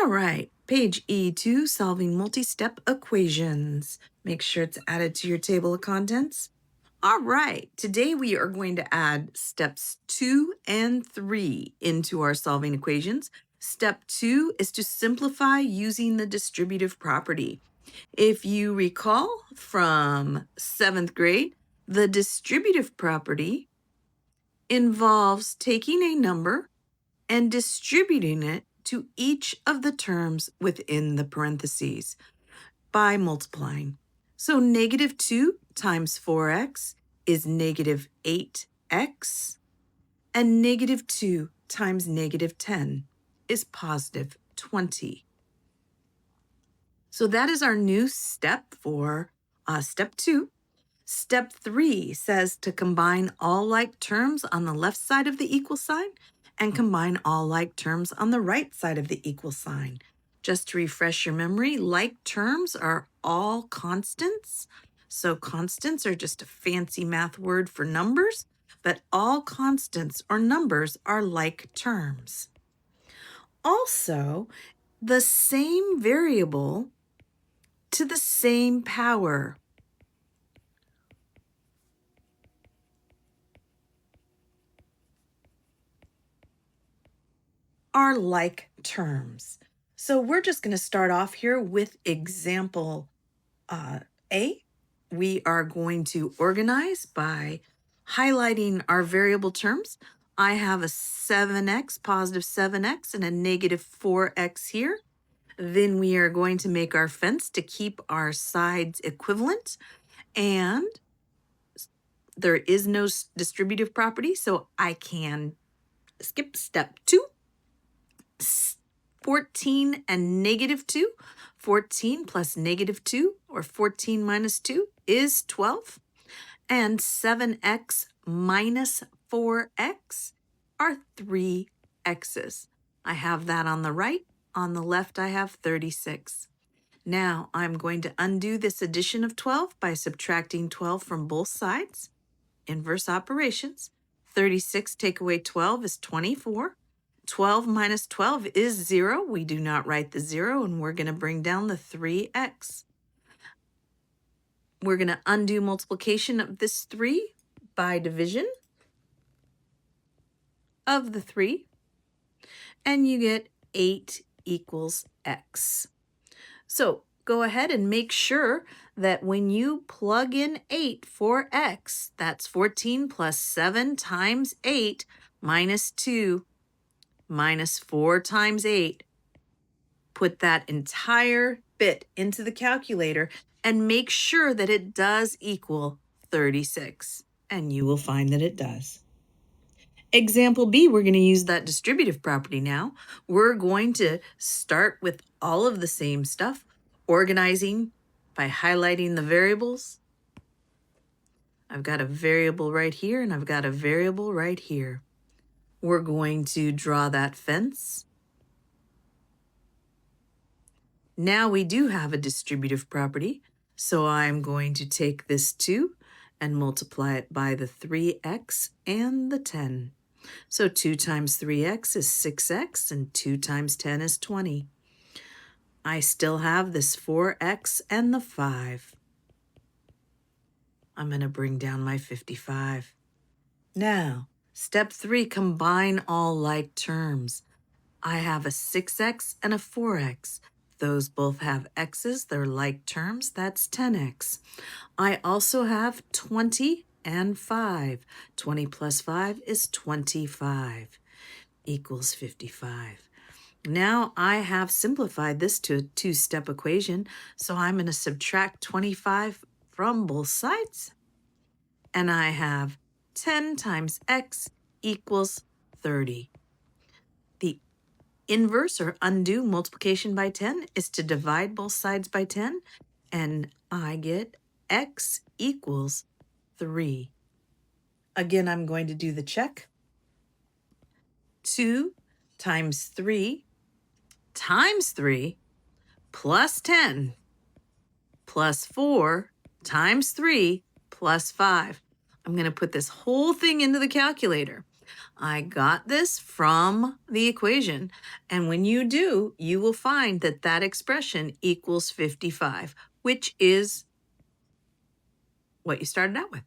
All right, page E2, solving multi-step equations. Make sure it's added to your table of contents. All right, today we are going to add steps 2 and 3 into our solving equations. Step 2 is to simplify using the distributive property. If you recall from 7th grade, the distributive property involves taking a number and distributing it to each of the terms within the parentheses by multiplying. So negative 2 times 4x is negative 8x, and negative 2 times negative 10 is positive 20. So that is our new step for step 2. Step 3 says to combine all like terms on the left side of the equal sign and combine all like terms on the right side of the equal sign. Just to refresh your memory, like terms are all constants. So constants are just a fancy math word for numbers, but all constants or numbers are like terms. Also, the same variable to the same power. Are like terms. So we're just going to start off here with example A. We are going to organize by highlighting our variable terms. I have a 7x, positive 7x, and a negative 4x here. Then we are going to make our fence to keep our sides equivalent. And there is no distributive property, so I can skip step 2. 14 and negative 2. 14 plus negative 2, or 14 minus 2, is 12. And 7x minus 4x are 3 x's. I have that on the right. On the left, I have 36. Now, I'm going to undo this addition of 12 by subtracting 12 from both sides. Inverse operations. 36 take away 12 is 24. 12 minus 12 is 0. We do not write the 0, and we're going to bring down the 3x. We're going to undo multiplication of this 3 by division of the 3, and you get 8 equals x. So go ahead and make sure that when you plug in 8 for x, that's 14 plus 7 times 8 minus 2 minus 4 times 8. Put that entire bit into the calculator and make sure that it does equal 36. And you will find that it does. Example B, we're going to use that distributive property now. We're going to start with all of the same stuff, organizing by highlighting the variables. I've got a variable right here, and I've got a variable right here. We're going to draw that fence. Now we do have a distributive property, so I'm going to take this 2 and multiply it by the 3x and the 10. So 2 times 3x is 6x, and 2 times 10 is 20. I still have this 4x and the 5. I'm going to bring down my 55. Now, step 3, combine all like terms. I have a 6x and a 4x. Those both have x's. They're like terms. That's 10x. I also have 20 and 5. 20 plus 5 is 25 equals 55. Now I have simplified this to a 2-step equation, so I'm going to subtract 25 from both sides, and I have 10 times x equals 30. The inverse or undo multiplication by 10 is to divide both sides by 10, and I get x equals 3. Again, I'm going to do the check. 2 times 3 times 3 plus 10 plus 4 times 3 plus 5. I'm going to put this whole thing into the calculator. I got this from the equation. And when you do, you will find that that expression equals 55, which is what you started out with.